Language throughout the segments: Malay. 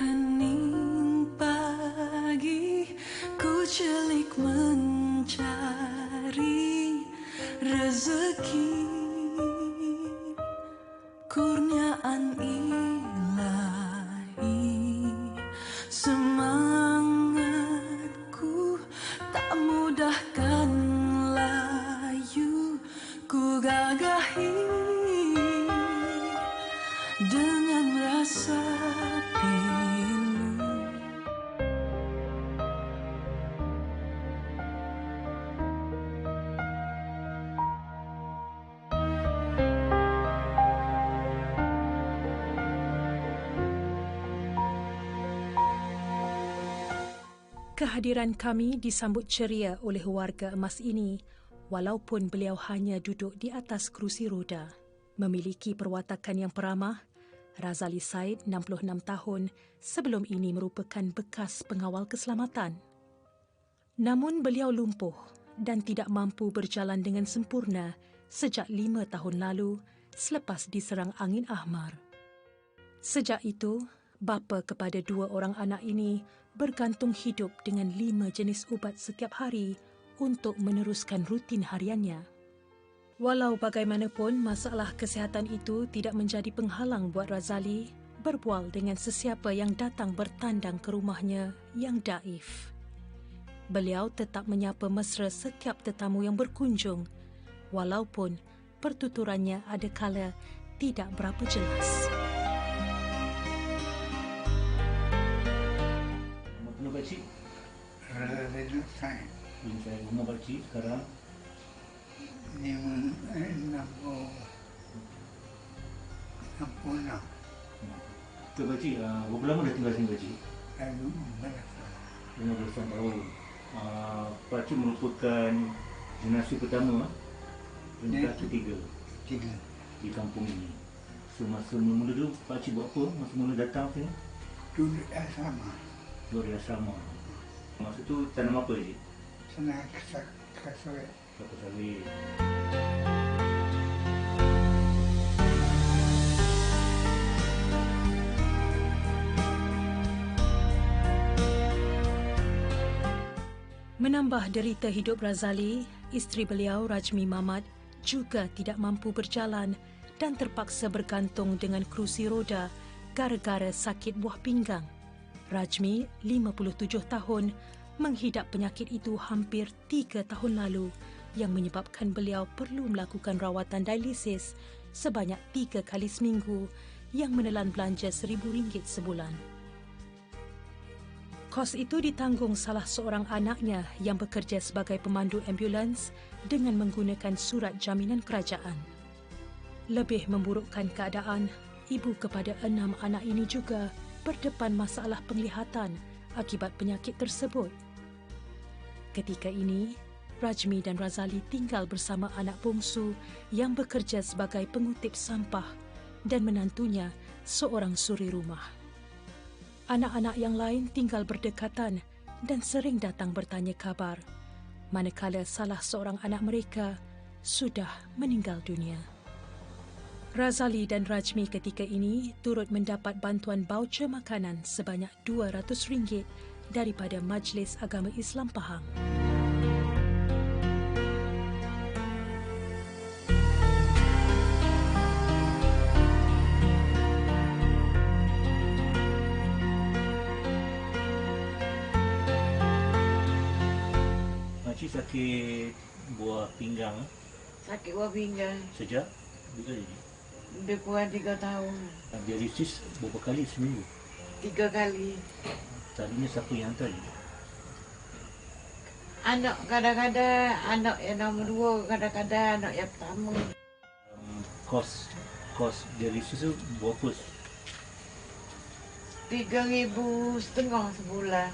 Hening pagi, ku celik mencari rezeki, kurniaan ilahi. Semangatku tak mudahkan layu, ku gagahi dengan rasa pilu. Kehadiran kami disambut ceria oleh warga emas ini, walaupun beliau hanya duduk di atas kerusi roda. Memiliki perwatakan yang peramah, Razali Said, 66 tahun, sebelum ini merupakan bekas pengawal keselamatan. Namun beliau lumpuh dan tidak mampu berjalan dengan sempurna sejak 5 tahun lalu selepas diserang angin ahmar. Sejak itu, bapa kepada 2 orang anak ini bergantung hidup dengan 5 jenis ubat setiap hari untuk meneruskan rutin hariannya. Walau bagaimanapun, masalah kesihatan itu tidak menjadi penghalang buat Razali berbual dengan sesiapa yang datang bertandang ke rumahnya yang daif. Beliau tetap menyapa mesra setiap tetamu yang berkunjung, walaupun pertuturannya ada kala tidak berapa jelas. Pakcik? Razali Said. Saya umur pakcik sekarang? 66. Tu pakcik, berapa lama dah tinggal sini pakcik? Lalu 15 tahun. Pakcik merupakan generasi pertama, generasi ketiga di kampung ini. So masa mula tu pakcik buat apa? Masa mula datang sini? duduk asrama. Duduk di asrama. Masa tu tanam apa pakcik? Senang kesawit. Kelapa sawit. Menambah derita hidup Razali, isteri beliau Rajmi Mamat juga tidak mampu berjalan dan terpaksa bergantung dengan kerusi roda gara-gara sakit buah pinggang. Rajmi, 57 tahun, menghidap penyakit itu hampir 3 tahun lalu yang menyebabkan beliau perlu melakukan rawatan dialisis sebanyak 3 kali seminggu yang menelan belanja RM1,000 sebulan. Kos itu ditanggung salah seorang anaknya yang bekerja sebagai pemandu ambulans dengan menggunakan surat jaminan kerajaan. Lebih memburukkan keadaan, ibu kepada 6 anak ini juga berdepan masalah penglihatan akibat penyakit tersebut. Ketika ini, Rajmi dan Razali tinggal bersama anak bongsu yang bekerja sebagai pengutip sampah dan menantunya seorang suri rumah. Anak-anak yang lain tinggal berdekatan dan sering datang bertanya kabar, manakala salah seorang anak mereka sudah meninggal dunia. Razali dan Rajmi ketika ini turut mendapat bantuan baucer makanan sebanyak RM200 daripada Majlis Agama Islam Pahang. Pakcik sakit buah pinggang Sakit buah pinggang. sejak bila ini? Lebih kurang 3 tahun. Dialisis berapa kali seminggu? 3 kali. Tadinya siapa yang hantar je? Anak kadang-kadang, anak yang nombor 2, kadang-kadang anak yang pertama. Kos dialisis tu berapa? RM3,500 sebulan.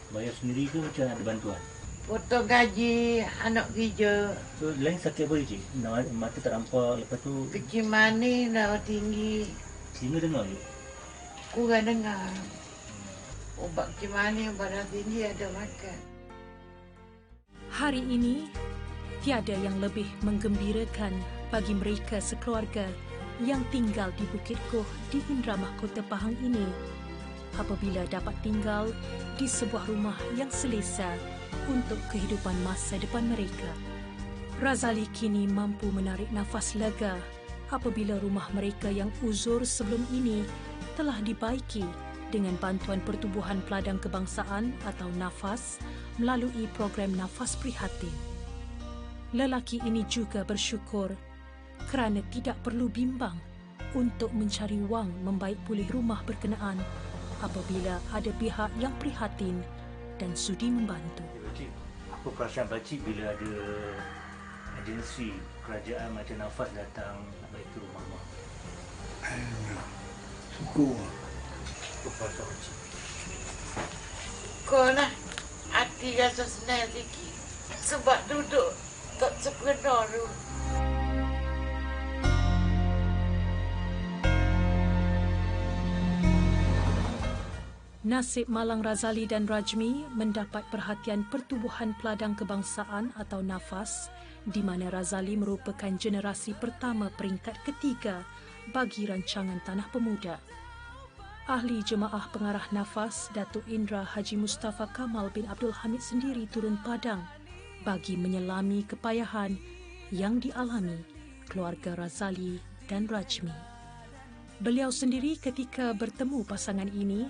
Bayar sendiri ke macam ada bantuan? Potong gaji anak kerja. So lain sakit apa je? Mata tak nampak, lepas tu Kecil manis, darah tinggi. telinga dengar je? Kurang dengar. Ubat kecil manis, ubat darah tinggi ada makan. Hari ini, tiada yang lebih menggembirakan bagi mereka sekeluarga yang tinggal di Bukit Koh di Indra Mahkota Pahang ini apabila dapat tinggal di sebuah rumah yang selesa untuk kehidupan masa depan mereka. Razali kini mampu menarik nafas lega apabila rumah mereka yang uzur sebelum ini telah dibaiki dengan bantuan Pertubuhan Peladang Kebangsaan atau NAFAS melalui program Nafas Prihatin. Lelaki ini juga bersyukur kerana tidak perlu bimbang untuk mencari wang membaik pulih rumah berkenaan apabila ada pihak yang prihatin dan sudi membantu. Pakcik, apa perasaan pakcik bila ada agensi kerajaan macam NAFAS datang nak baiki rumah mak? Syukur. Apa perasaan pakcik? Kau lah, hati rasa senang sikit. Sebab duduk tak sepenuh tu. Nasib malang Razali dan Rajmi mendapat perhatian Pertubuhan Peladang Kebangsaan atau NAFAS di mana Razali merupakan generasi pertama peringkat ketiga bagi rancangan Tanah Pemuda. Ahli Jemaah Pengarah NAFAS, Datuk Indra Haji Mustafa Kamal bin Abdul Hamid sendiri turun padang bagi menyelami kepayahan yang dialami keluarga Razali dan Rajmi. Beliau sendiri ketika bertemu pasangan ini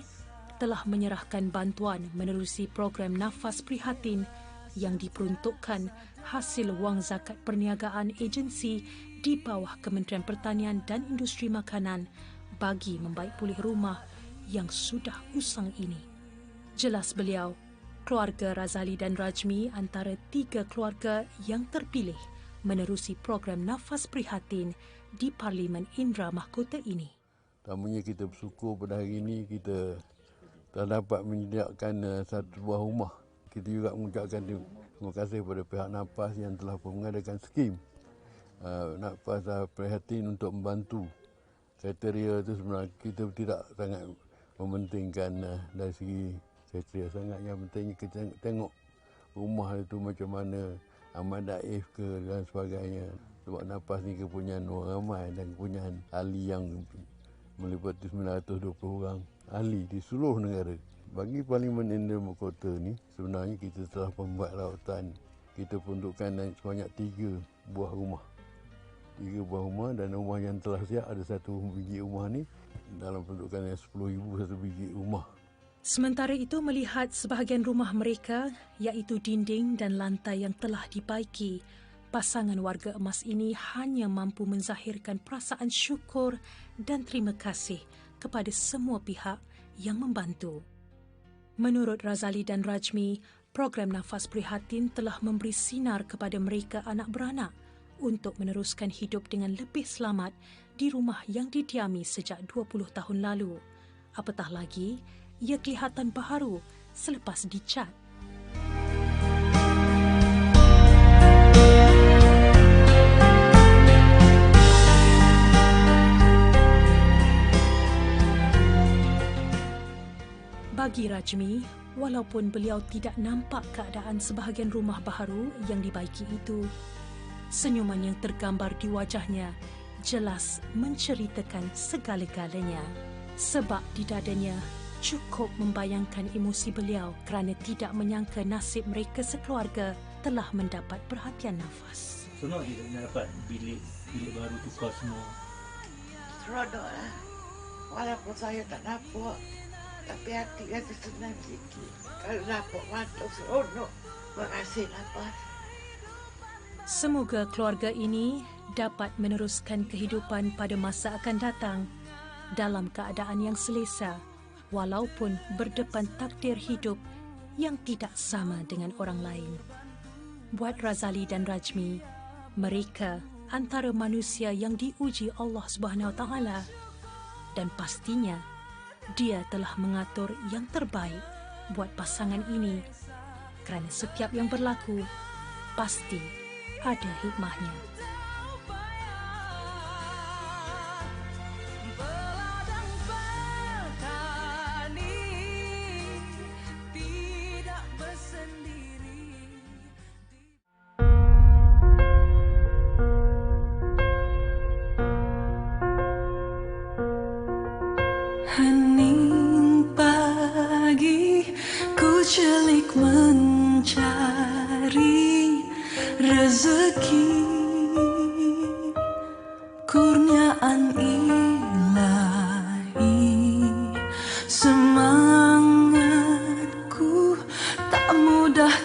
telah menyerahkan bantuan menerusi program Nafas Prihatin yang diperuntukkan hasil wang zakat perniagaan agensi di bawah Kementerian Pertanian dan Industri Makanan bagi membaik pulih rumah yang sudah usang ini. Jelas beliau, keluarga Razali dan Rajmi antara 3 keluarga yang terpilih menerusi program Nafas Prihatin di Parlimen Indra Mahkota ini. Pertamanya kita bersyukur pada hari ini kita telah dapat menyediakan satu buah rumah. Kita juga mengucapkan terima kasih kepada pihak NAFAS yang telah mengadakan skim NAFAS Prihatin untuk membantu. Kriteria itu sebenarnya kita tidak sangat mementingkan dari segi kriteria sangat. Yang penting kita tengok rumah itu macam mana, amat daif ke dan sebagainya. Sebab NAFAS ni kepunyaan orang ramai dan kepunyaan ahli yang meliputi 920 orang ahli di seluruh negara. Bagi Parlimen Indra Mahkota ni sebenarnya kita telah membuat rawatan. Kita peruntukkan sebanyak 3 buah rumah. 3 buah rumah dan rumah yang telah siap ada 1 biji rumah ni dalam peruntukan yang 10,000 satu biji rumah. Sementara itu melihat sebahagian rumah mereka iaitu dinding dan lantai yang telah dibaiki, pasangan warga emas ini hanya mampu menzahirkan perasaan syukur dan terima kasih kepada semua pihak yang membantu. Menurut Razali dan Rajmi, program Nafas Prihatin telah memberi sinar kepada mereka anak beranak untuk meneruskan hidup dengan lebih selamat di rumah yang didiami sejak 20 tahun lalu. Apatah lagi, ia kelihatan baharu selepas dicat. Bagi Rajmi, walaupun beliau tidak nampak keadaan sebahagian rumah baharu yang dibaiki itu, senyuman yang tergambar di wajahnya jelas menceritakan segala-galanya. Sebab di dadanya cukup membayangkan emosi beliau kerana tidak menyangka nasib mereka sekeluarga telah mendapat perhatian nafas. Senang je nak dapat bilik baru tukar semua. Seronok lah. Walaupun saya tak nampak, tapi hati rasa senang sikit. Kalau nampak mata seronok. Terima kasih Nafas. Semoga keluarga ini dapat meneruskan kehidupan pada masa akan datang dalam keadaan yang selesa walaupun berdepan takdir hidup yang tidak sama dengan orang lain. Buat Razali dan Rajmi, mereka antara manusia yang diuji Allah Subhanahu Wa Taala dan pastinya Dia telah mengatur yang terbaik buat pasangan ini kerana setiap yang berlaku pasti ada hikmahnya. Hening ciptaan ilahi. Semangatku tak mudah